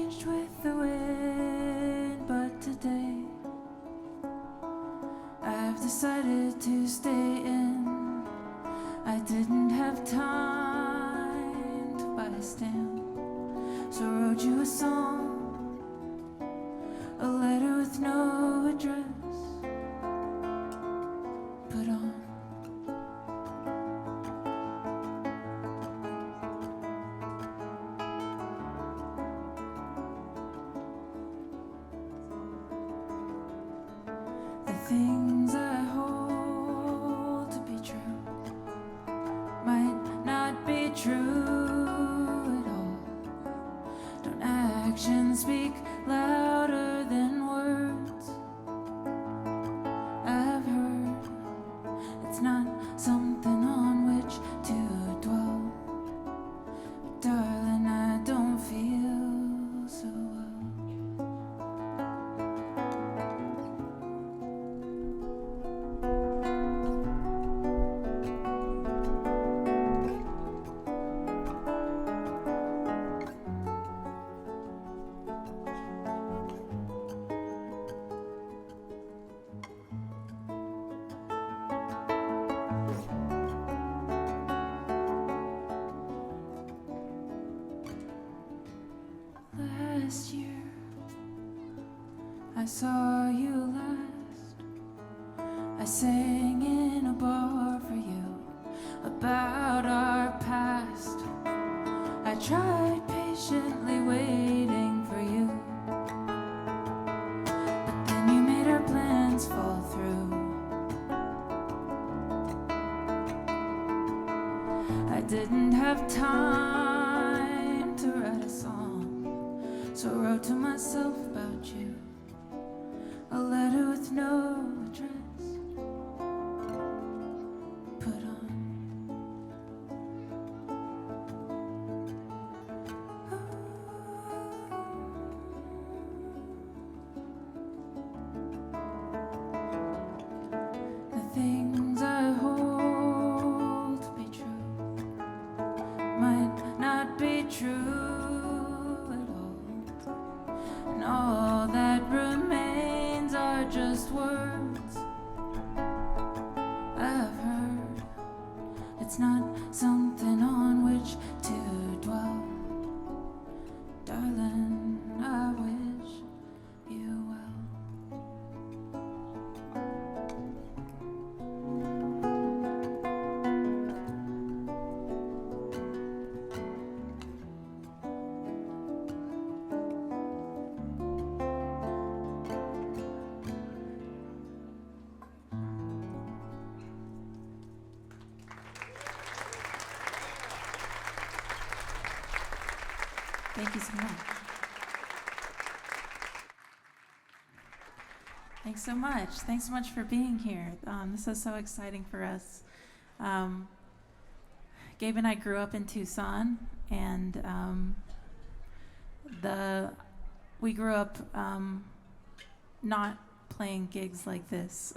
changed with the wind, but today I've decided to stay in. I didn't have time to buy a stamp, so wrote you a song, a letter with no address. Put on the things I hold to be true might not be true at all. Don't actions speak louder than words? I've heard it's not something on which to dwell, but darling, I don't feel so well. Last year I saw you last. I sang in a bar for you about our past. I tried patiently waiting for you, but then you made our plans fall through. I didn't have time to write a song, so I wrote to myself about you, a letter with no address. Put on the things I hold to be true might not be true at all, and all that remains are just words. I've heard it's not something on which to dwell. Darling, I wish you well. Thank you so much. Thanks so much. Thanks so much for being here. This is so exciting for us. Gabe and I grew up in Tucson, and we grew up not playing gigs like this.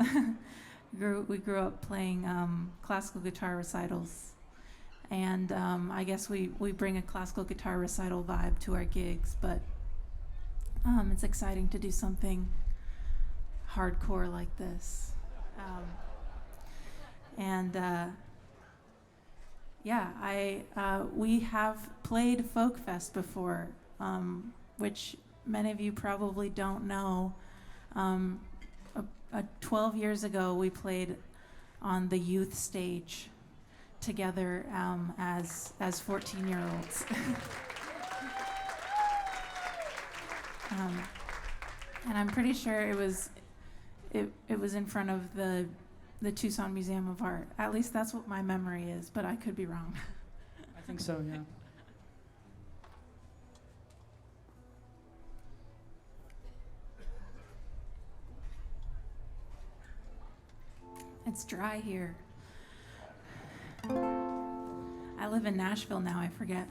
We grew up playing classical guitar recitals. And I guess we bring a classical guitar recital vibe to our gigs, but it's exciting to do something hardcore like this. We have played Folk Fest before, which many of you probably don't know. 12 years ago, we played on the youth stage together as 14-year-olds. And I'm pretty sure it was in front of the Tucson Museum of Art. At least that's what my memory is, but I could be wrong. I think so, yeah. It's dry here. I live in Nashville now, I forget.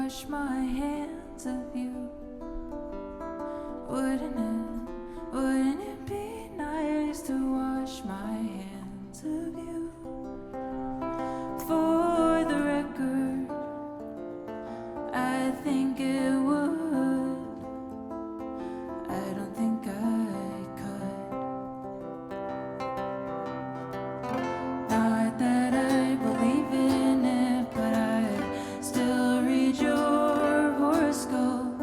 wash my hands of you? Wouldn't it be nice to wash my hands of you? For the record, I think it would. I don't think I could. Not that I believe in it, but I still read your horoscope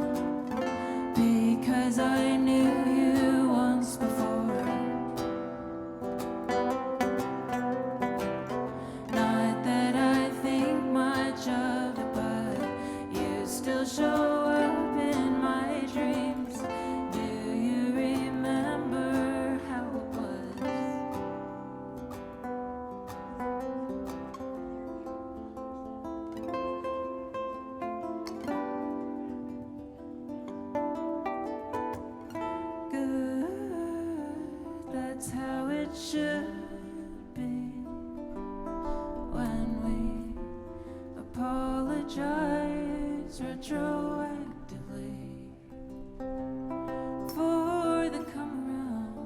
because I knew you once before. Not that I think much of it, but you still show up in my dreams. Do you remember how it was? Good, that's how it should be when we apologize retroactively for the come around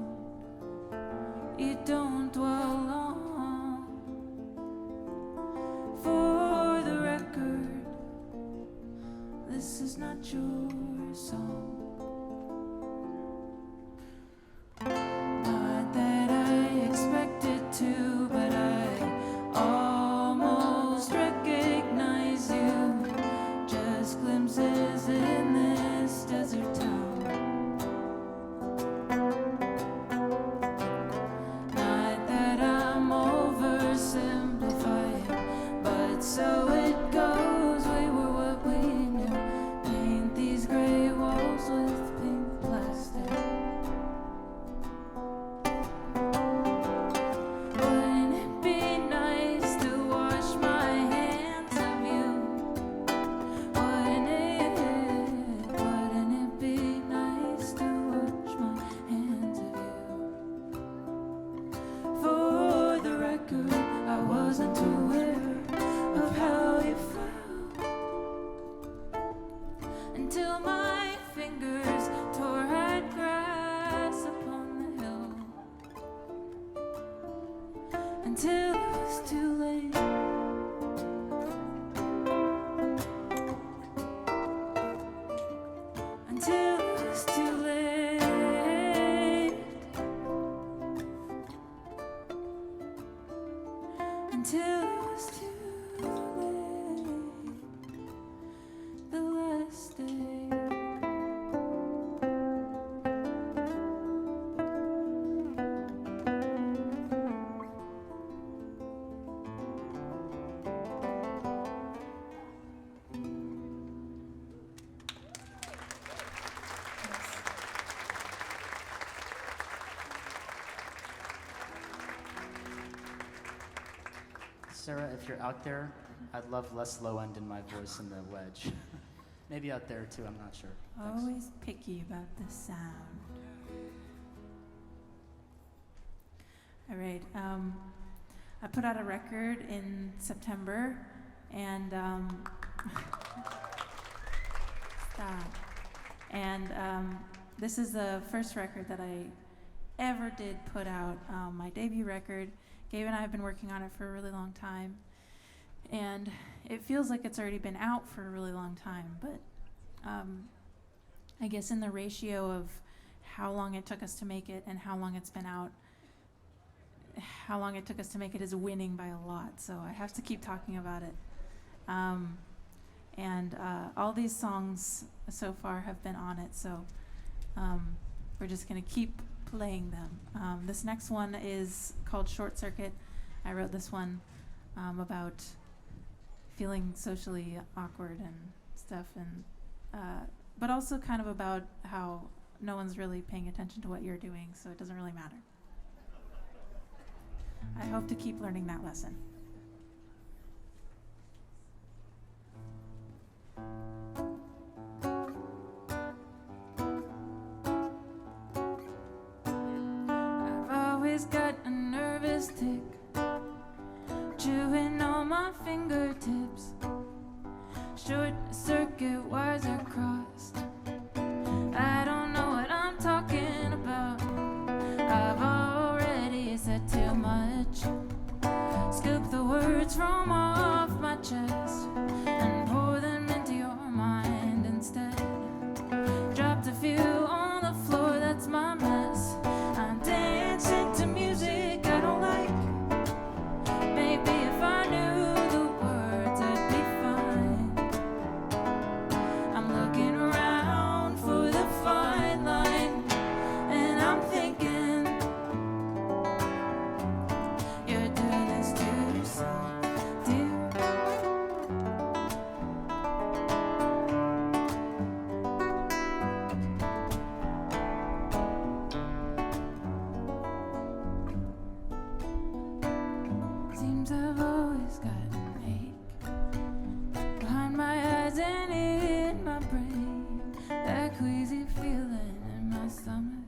you don't dwell on. For the record, this is not your song. Not that I expected to, but I almost recognize you. Just glimpses in this desert town. Not that I'm oversimplifying, but so it goes. We were what we knew. Paint these gray walls with pink plastic. Wouldn't it be nice to wash my hands of you? Wouldn't it be nice to wash my hands of you? For the record, I wasn't aware of how you felt until my fingers tore at grass upon the hill. Until it was too late. Until it was too late. Until it was too late. The last day. Sarah, if you're out there, I'd love less low end in my voice in the wedge. Maybe out there too, I'm not sure. Thanks. Always picky about the sound. All right. I put out a record in September, and stop. And this is the first record that I ever did put out. My debut record. Gabe and I have been working on it for a really long time, and it feels like it's already been out for a really long time, but I guess in the ratio of how long it took us to make it and how long it's been out, how long it took us to make it is winning by a lot, so I have to keep talking about it. And all these songs so far have been on it, so we're just going to keep playing them. This next one is called Short Circuit. I wrote this one about feeling socially awkward and stuff, and but also kind of about how no one's really paying attention to what you're doing, so it doesn't really matter. I hope to keep learning that lesson. I've always got a nervous tick, chewing on my fingertips, Short circuit wires are crossed. I don't know what I'm talking about. I've already said too much. Scoop the words from off my chest and pour them into your mind instead. Dropped a few on the floor, that's my mess. I'm dancing to music I don't like. Maybe if I knew the words I'd be fine. I'm looking around for the fine line, and I'm thinking you're doing this to yourself, dear. Seems I've always got an ache behind my eyes and in my brain. That queasy feeling in my stomach,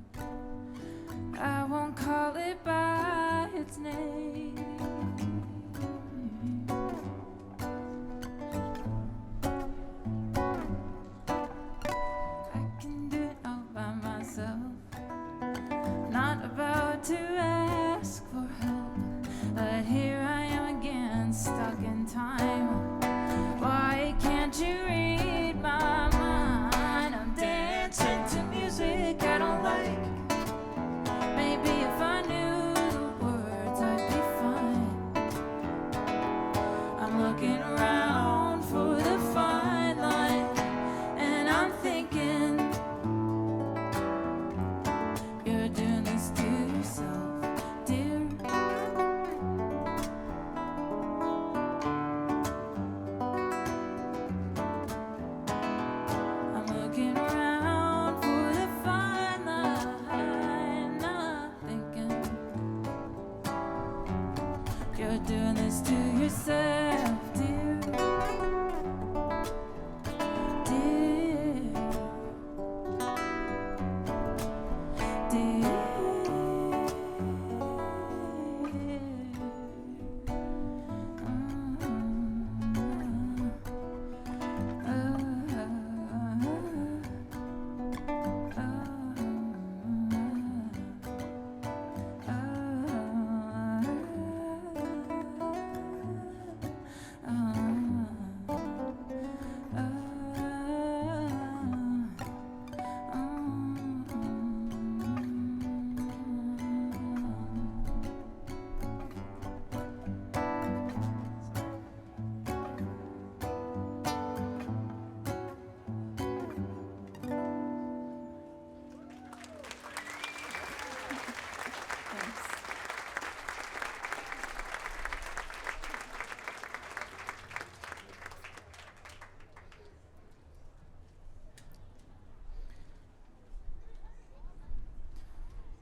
I won't call it by its name. I can do it all by myself. Not about to ask for help, but here I am again, stuck in time. Why can't you read my mind? I'm dancing to music I don't like. Maybe if I knew the words I'd be fine. I'm looking around for the fine line, and I'm thinking you're doing this to yourself, dear. I'm looking around for the fine line. I'm thinking you're doing this to yourself, dear. Dear. Dear. Thanks.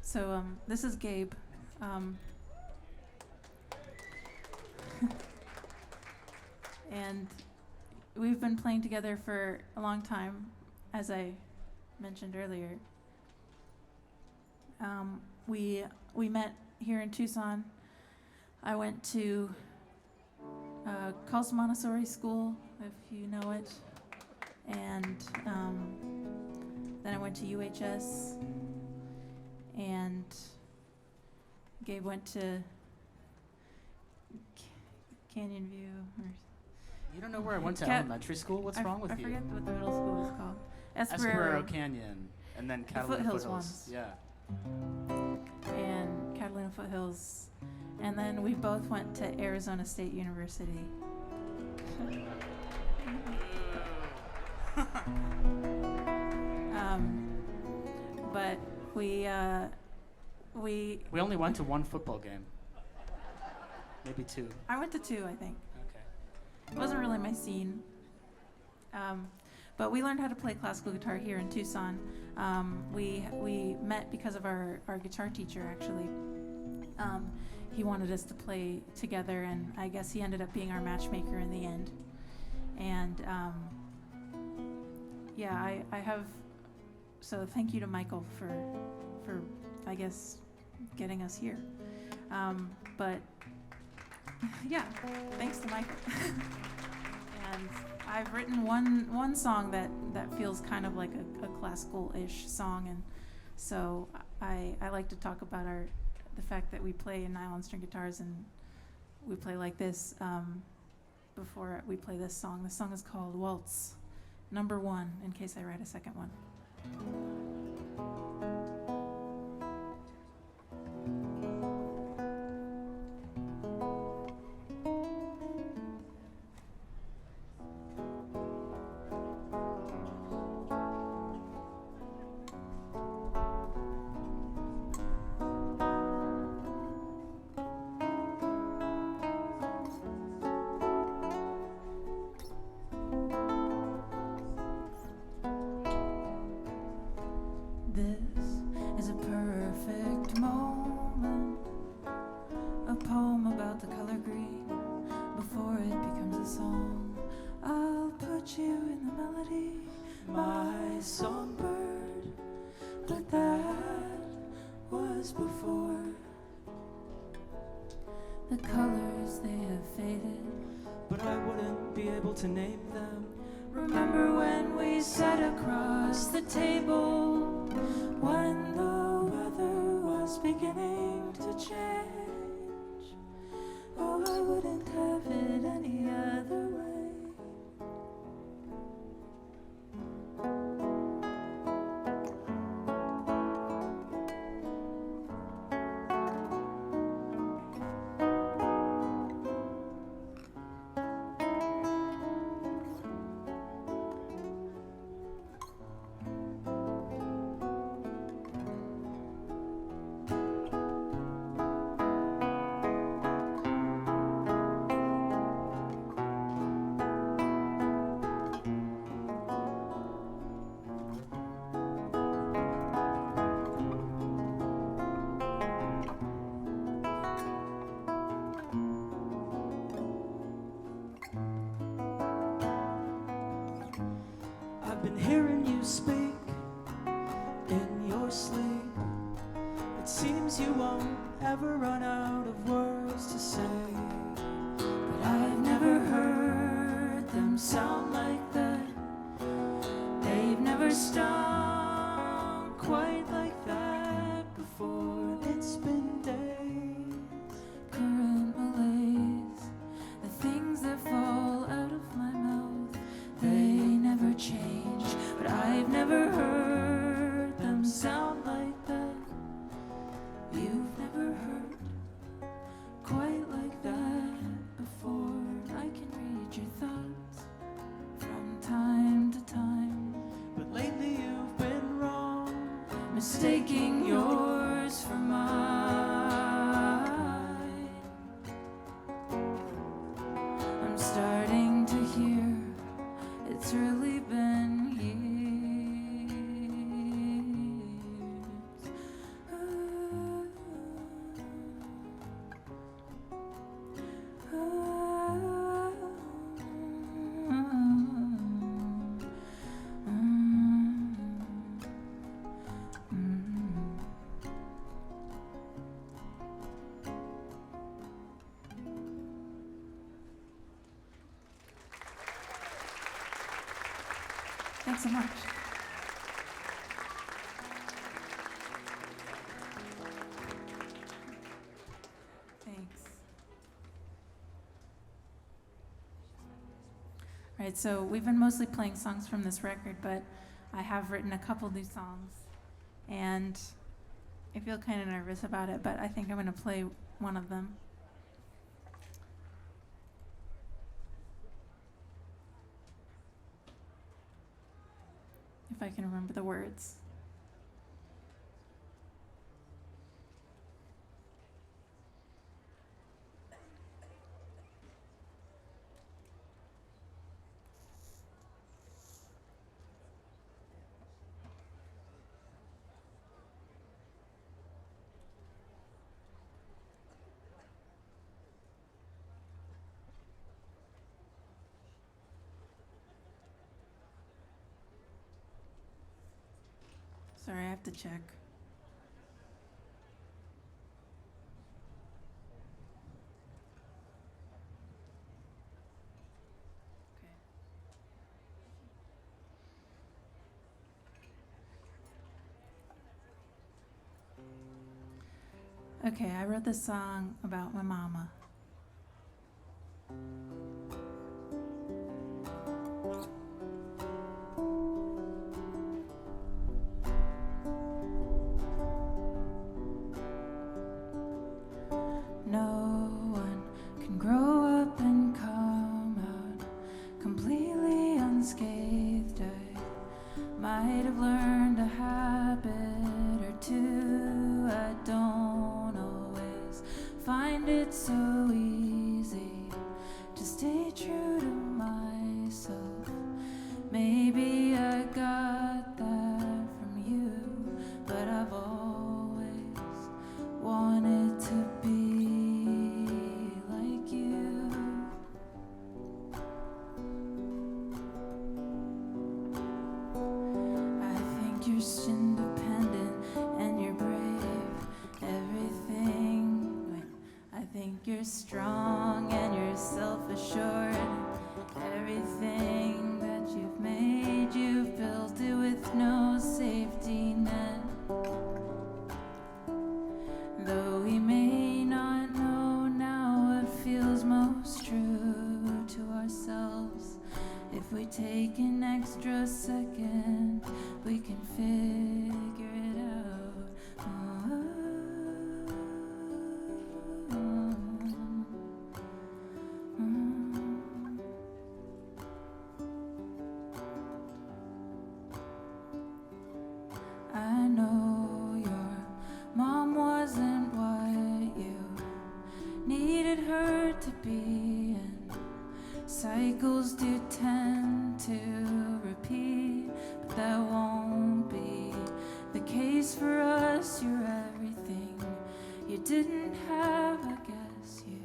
So this is Gabe. And we've been playing together for a long time, as I mentioned earlier. We met here in Tucson. I went to Carlson Montessori School, if you know it, and then I went to UHS, and Gabe went to Canyon View. You don't know where I went to Cat- elementary school? What's wrong with I you? forget what the middle school is called. Esperero Canyon, and then Catalina Foothills Foothills. ones. Yeah. And Catalina Foothills. And then we both went to Arizona State University. But we only went to one football game. Maybe two. I went to two, I think. Okay. It wasn't really my scene. But we learned how to play classical guitar here in Tucson. We met because of our guitar teacher, actually. He wanted us to play together, and I guess he ended up being our matchmaker in the end. And yeah, I have. So thank you to Michael for I guess getting us here. But yeah, thanks to Michael. And I've written one song that feels kind of like a classical-ish song, and so I like to talk about the fact that we play in nylon string guitars and we play like this before we play this song. This song is called Waltz Number 1, in case I write a second one. To name them. Remember when we sat across the table, when the weather was beginning to change? Oh, I wouldn't have it any other way. I've been hearing you speak in your sleep. It seems you won't ever run out of words to say, but I've never heard them sound like that. They've never stung quite like that before. It's been days, current malaise, the things that fall out of my mouth, they never change, but I've never heard them sound like that. You've never heard quite like that before. I can read your thoughts from time to time, but lately you've been wrong, mistaking yours for mine. I'm starting to hear it's really been years. Thanks so much. Thanks. All right, so we've been mostly playing songs from this record, but I have written a couple new songs, and I feel kind of nervous about it, but I think I'm going to play one of them. If I can remember the words. Sorry, I have to check. Okay. Okay, I wrote this song about my mama. No one can grow up and come out completely unscathed. I might have learned a habit or two. I don't always find it so easy to stay true to myself. Maybe I got that from you, but I've always wanted to be like you. I think you're independent and you're brave. I think you're strong and you're self-assured. Everything that you've made, you've built it with no safety net. Though we may not know now what feels most true to ourselves, if we take an extra second, we can figure it out. I know your mom wasn't what you needed her to be, and cycles do tend to repeat, but that won't be the case for us. You're everything you didn't have. I guess you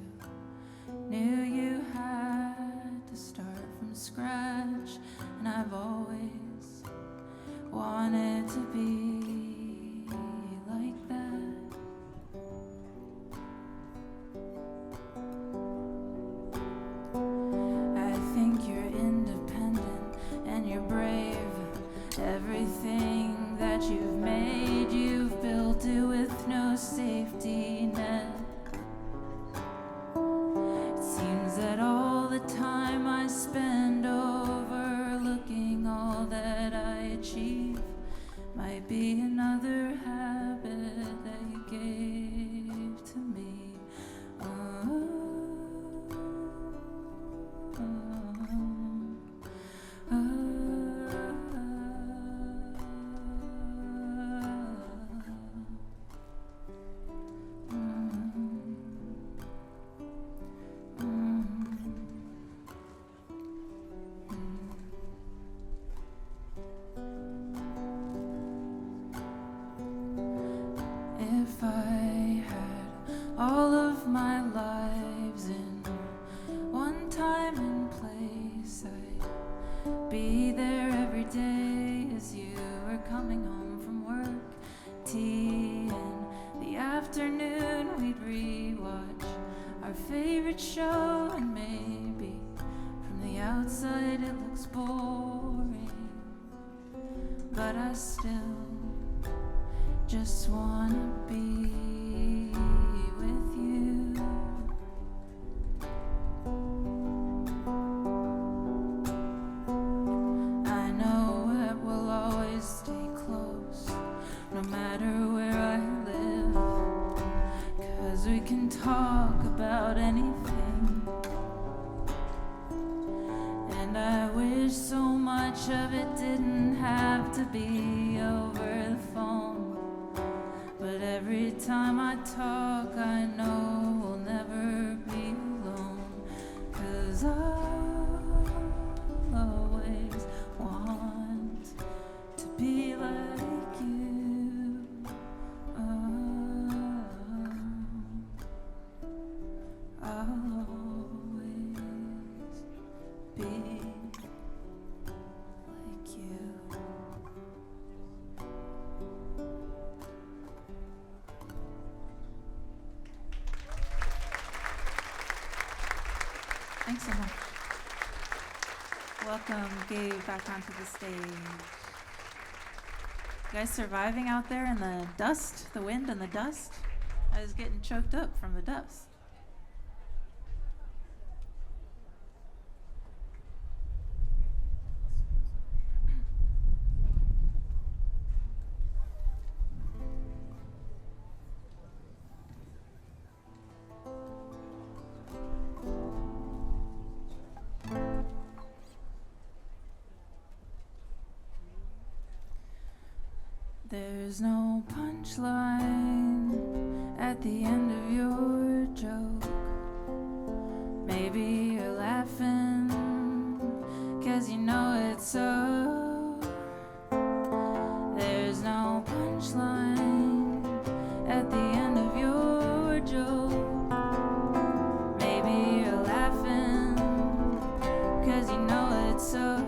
knew you had to start from scratch, and I've always wanted to be like that. I think you're independent and you're brave. Everything that you've made, you've built it with no safety net. It seems that all the time I spend overlooking all that I achieve might be another habit that you gave to me. If I had all of my lives in one time and place, I'd be there every day as you were coming home from work. Tea in the afternoon, we'd rewatch our favorite show, and maybe from the outside it looks boring, but I still just wanna be with you. I know that we'll always stay close, no matter where I live, 'cause we can talk about anything. And I wish so much of it didn't have to be over the phone. But every time I talk, I know we'll never be alone, 'cause I'll always want to be like you. I'll always be like you. Thanks so much. Welcome, Gabe, back onto the stage. You guys surviving out there in the dust, the wind and the dust? I was getting choked up from the dust. There's no punchline at the end of your joke. Maybe you're laughing 'cause you know it's so. There's no punchline at the end of your joke. Maybe you're laughing 'cause you know it's so.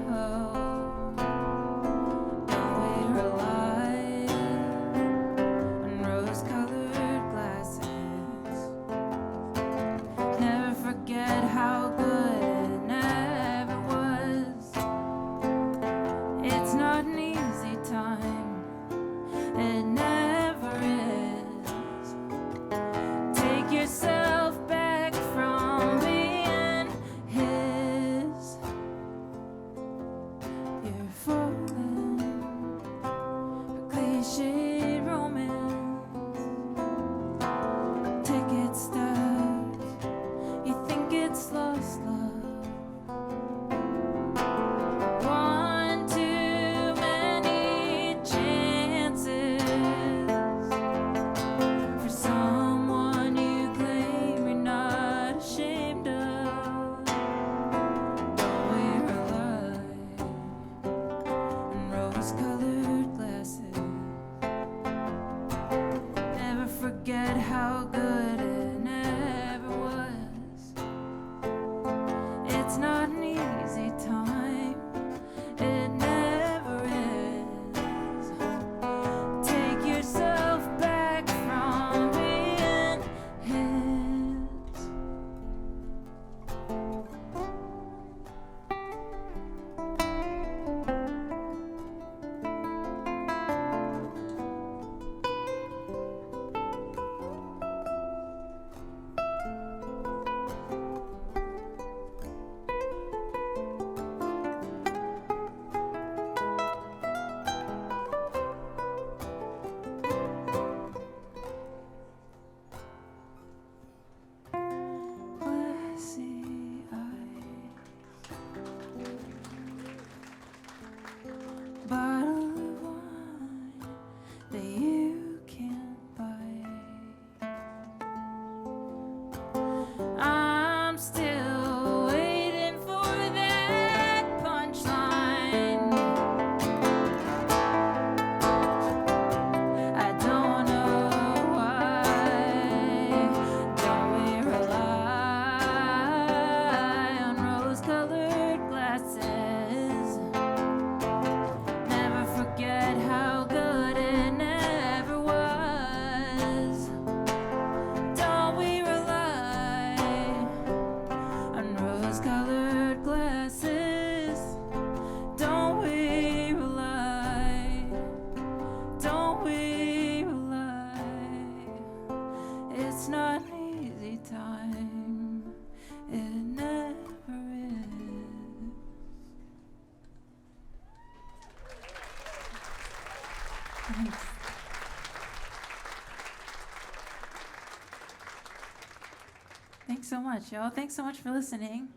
Thanks so much, y'all. Thanks so much for listening.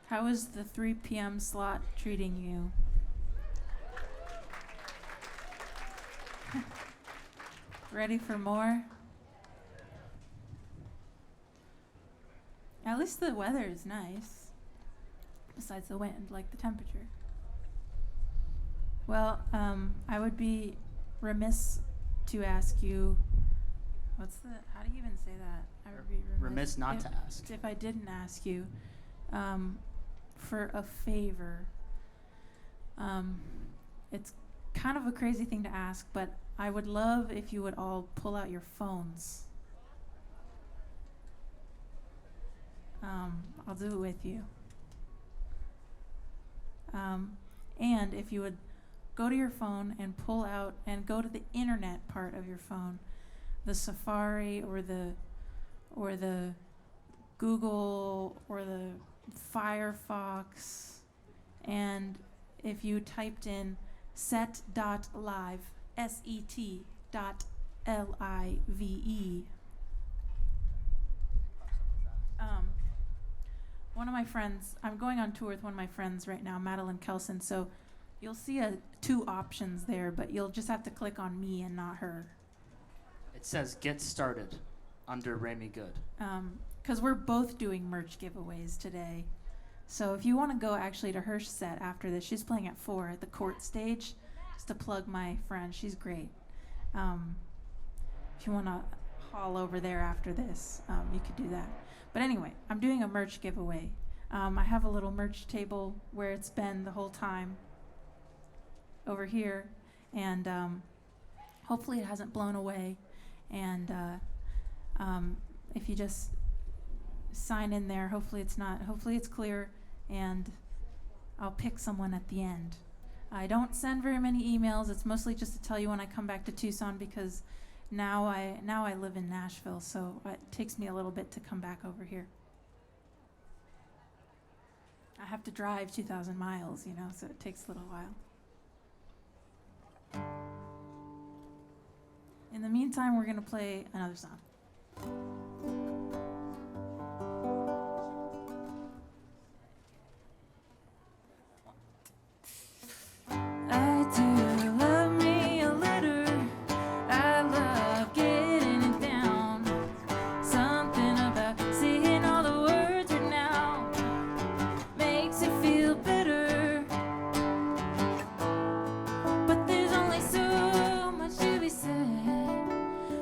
How is the 3 p.m. slot treating you? Ready for more? At least the weather is nice. Besides the wind, like the temperature. Well, I would be remiss to ask you, how do you even say that? I would be remiss not to ask. If I didn't ask you for a favor. It's kind of a crazy thing to ask, but I would love if you would all pull out your phones. I'll do it with you. And if you would go to your phone and pull out and go to the internet part of your phone, the Safari or the Google or the Firefox, and if you typed in set.live, set.live, one of my friends, I'm going on tour with one of my friends right now, Madeline Kelson, so you'll see two options there, but you'll just have to click on me and not her. It says get started under Remi Goode. Because we're both doing merch giveaways today. So if you want to go actually to her set after this, she's playing at 4 at the Court stage, just to plug my friend, she's great. If you want to haul over there after this, you could do that. But anyway, I'm doing a merch giveaway. I have a little merch table where it's been the whole time over here, and hopefully it hasn't blown away. And if you just sign in there, hopefully it's clear, and I'll pick someone at the end. I don't send very many emails. It's mostly just to tell you when I come back to Tucson, because now I live in Nashville, so it takes me a little bit to come back over here. I have to drive 2,000 miles, so it takes a little while. In the meantime, we're going to play another song. I do love me a letter. I love getting it down. Something about seeing all the words written out makes it feel better. But there's only so much to be said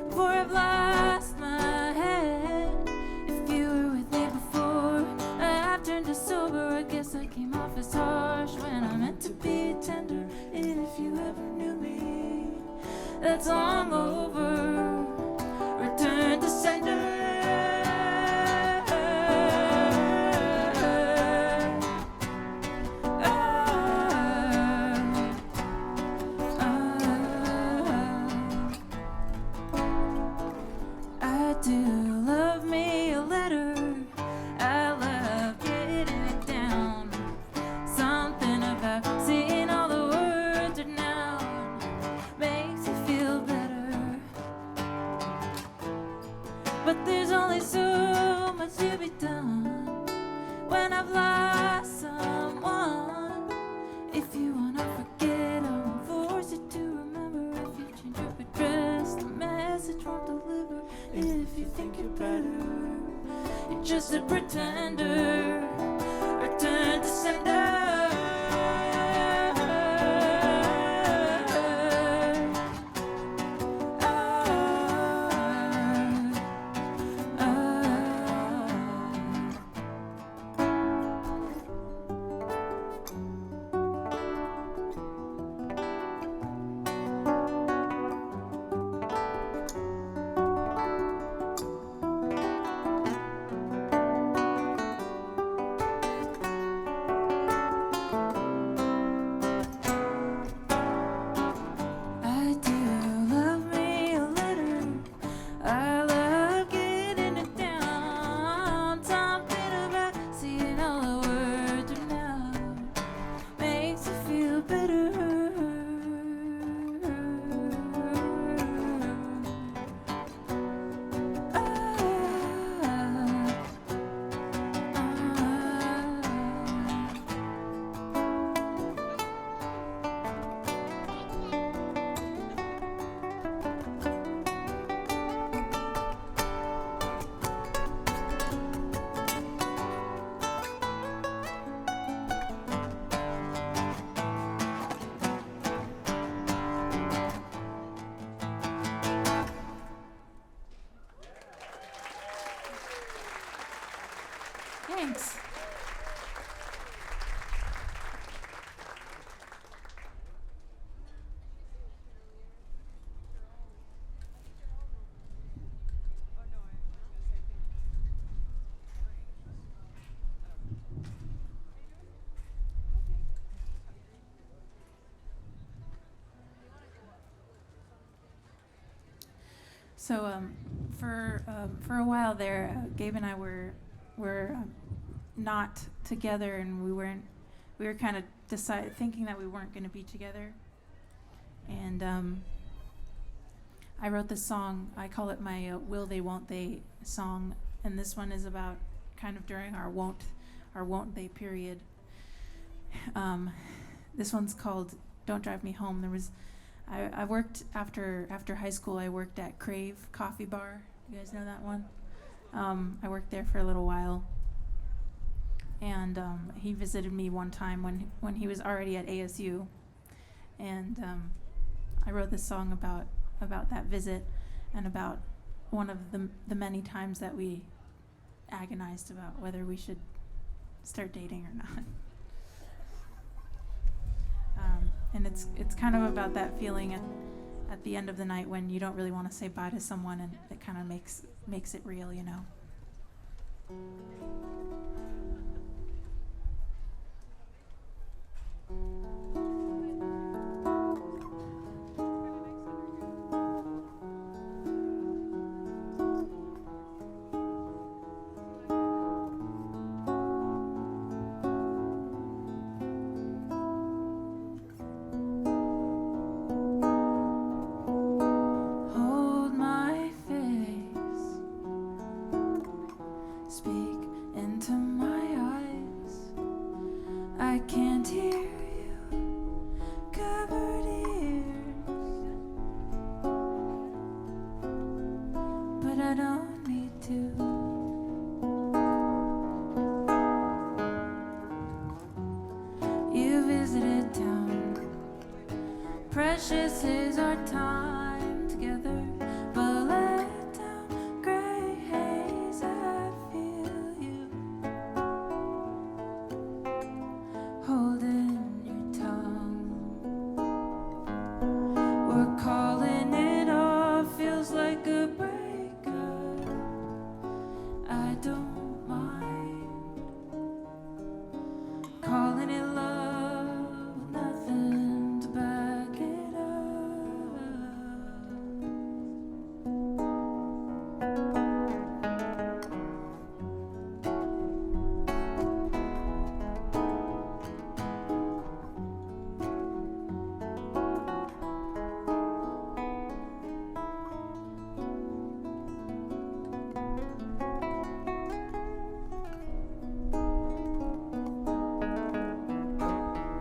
before I've lost my head. If you were with me before I've turned to sober, I guess I came off as harsh when I meant to be tender. If you ever knew me, that's long over. Return to sender. I do love me a letter. I love getting it down. Something about seeing all the words written out makes it feel better. But there's only so much to be done when I've lost someone. If you wanna forget, I won't force you to remember. If you change your address, the message won't deliver. If you think you're better, you're just a pretender. Return to sender. For a while there, Gabe and I were not together, and we were kind of thinking that we weren't going to be together. And I wrote this song. I call it my "Will They, Won't They" song, and this one is about kind of during our won't they period. This one's called "Don't Drive Me Home." I worked after high school. I worked at Crave Coffee Bar. You guys know that one? I worked there for a little while, and he visited me one time when he was already at ASU, and I wrote this song about that visit and about one of the many times that we agonized about whether we should start dating or not. And it's kind of about that feeling at the end of the night when you don't really want to say bye to someone, and it kind of makes it real, you know. Precious is our time together, but let down gray haze, I feel you holding your tongue. We're calling it off, feels like a breakup. I don't mind calling it love, nothing to back it up.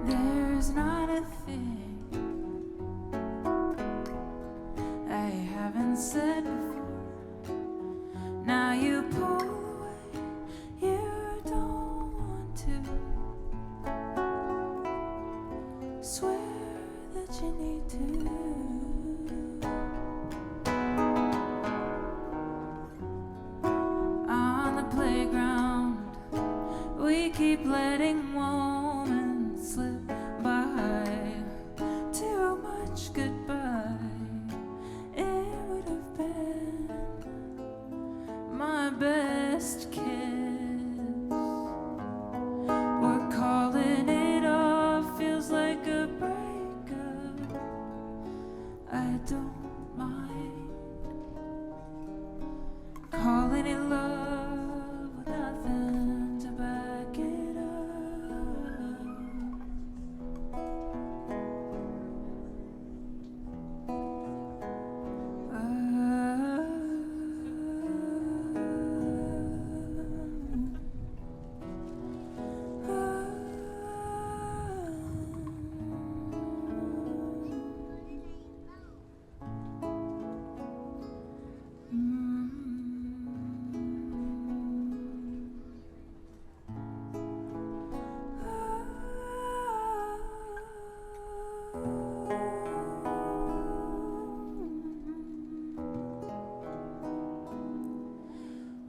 There's not a thing I haven't said before. Now you pull away, you don't want to. Swear that you need to. On the playground, we keep letting moments slip by. Too much goodbye. It would have been my best kiss. We're calling it off, feels like a breakup. I don't mind calling it love with nothing to back it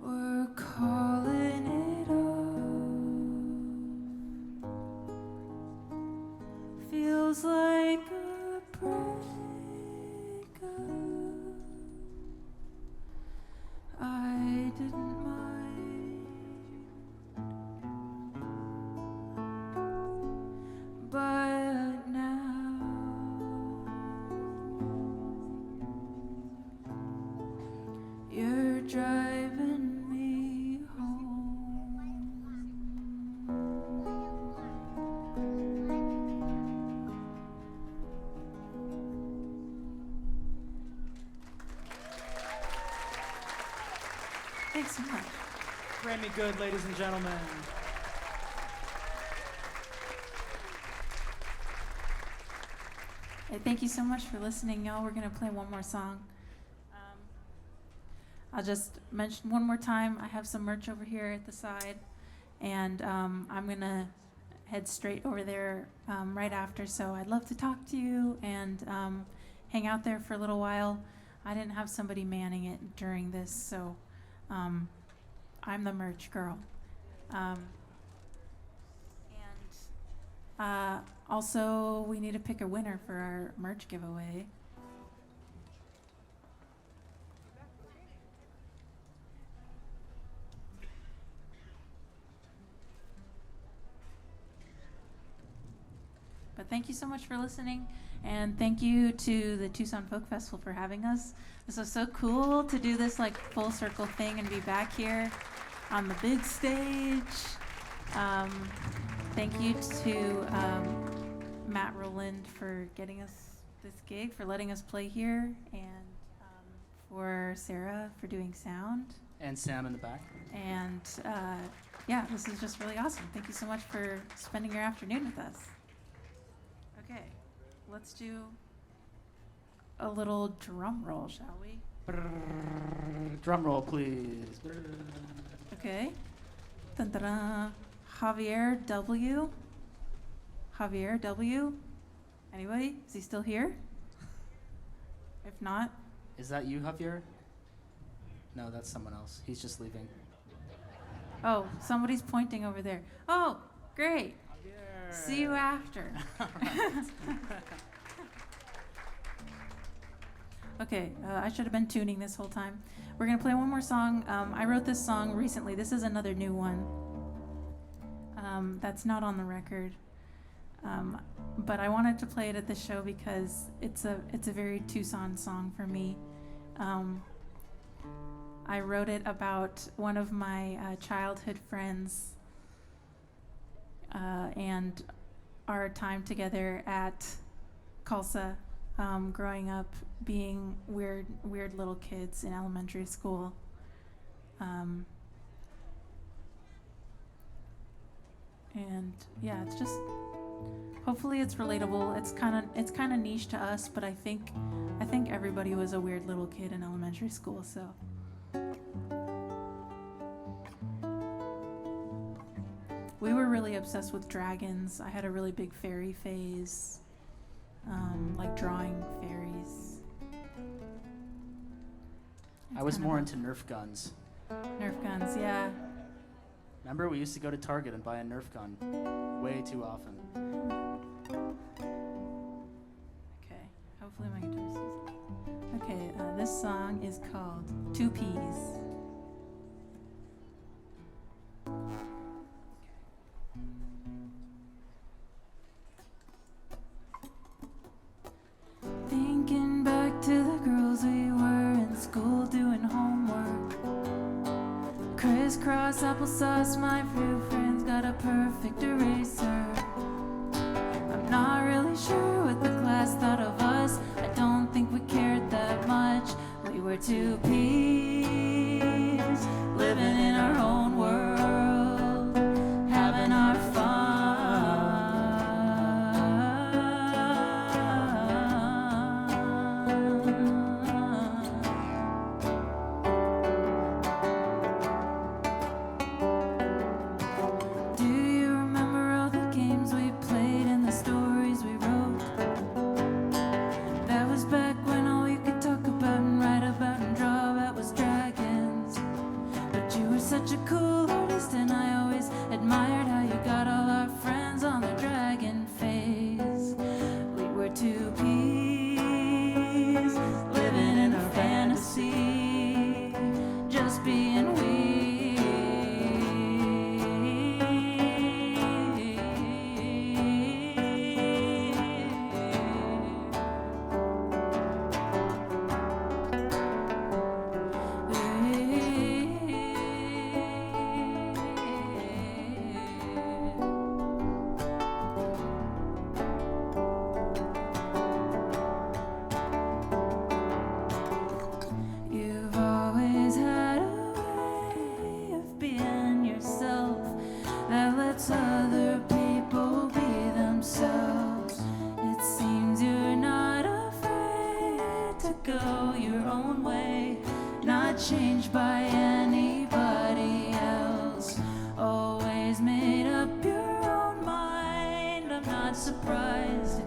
We're calling it off. Feels like a breakup. I didn't mind, but now so much. Remi Goode, ladies and gentlemen. Hey, thank you so much for listening, y'all. We're going to play one more song. I'll just mention one more time, I have some merch over here at the side, and I'm going to head straight over there right after, so I'd love to talk to you and hang out there for a little while. I didn't have somebody manning it during this, so I'm the merch girl. Also, we need to pick a winner for our merch giveaway. But thank you so much for listening, and thank you to the Tucson Folk Festival for having us. This was so cool to do this like full circle thing and be back here on the big stage. Thank you to Matt Rowland for getting us this gig, for letting us play here, and for Sarah for doing sound. And Sam in the back. And yeah, this is just really awesome. Thank you so much for spending your afternoon with us. Okay, let's do a little drum roll, shall we? Drum roll, please. Okay. Dun-dun-dun. Javier W. Javier W. Anybody? Is he still here? If not, Is that you, Javier? No, that's someone else. He's just leaving. oh, somebody's pointing over there. Oh, great. See you after. Okay, I should have been tuning this whole time. We're going to play one more song. I wrote this song recently. This is another new one. That's not on the record. But I wanted to play it at the show because it's a very Tucson song for me. I wrote it about one of my childhood friends and our time together at Calsa, growing up being weird little kids in elementary school. And yeah, it's just, hopefully it's relatable. It's kind of niche to us, but I think everybody was a weird little kid in elementary school, so. We were really obsessed with dragons. I had a really big fairy phase, like drawing fairies. I was more into Nerf guns. Nerf guns, yeah. Remember, we used to go to Target and buy a Nerf gun way too often. Okay, hopefully my guitar sees it. Okay, this song is called Two Peas. Thinking back to the girls we were in school doing homework. Crisscross applesauce, my few friends got a perfect eraser. I'm not really sure what the class thought of us. I don't think we cared that much. We were two peas, living in our own world, having our fun. Do you remember all the not surprised.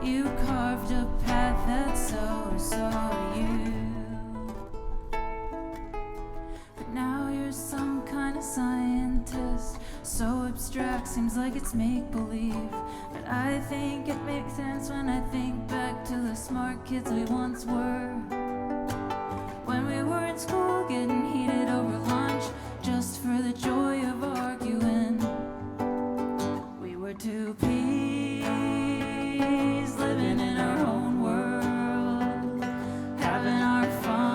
You carved a path that's so you. But now you're some kind of scientist, so abstract, seems like it's make-believe. But I think it makes sense when I think back to the smart kids we once were. When we were in school getting heated over lunch, just for the joy of arguing. We were two peas living in our own world, having our fun.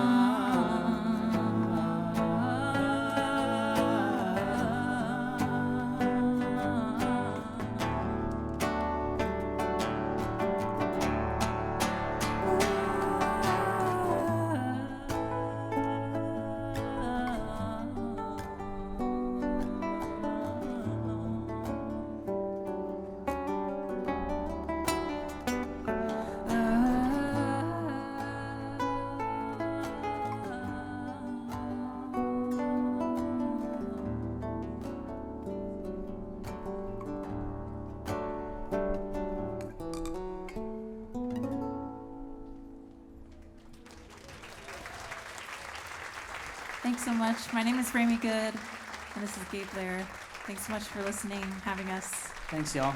Thanks so much. My name is Remi Goode, and this is Gabe Blair. Thanks so much for listening, having us. Thanks, y'all.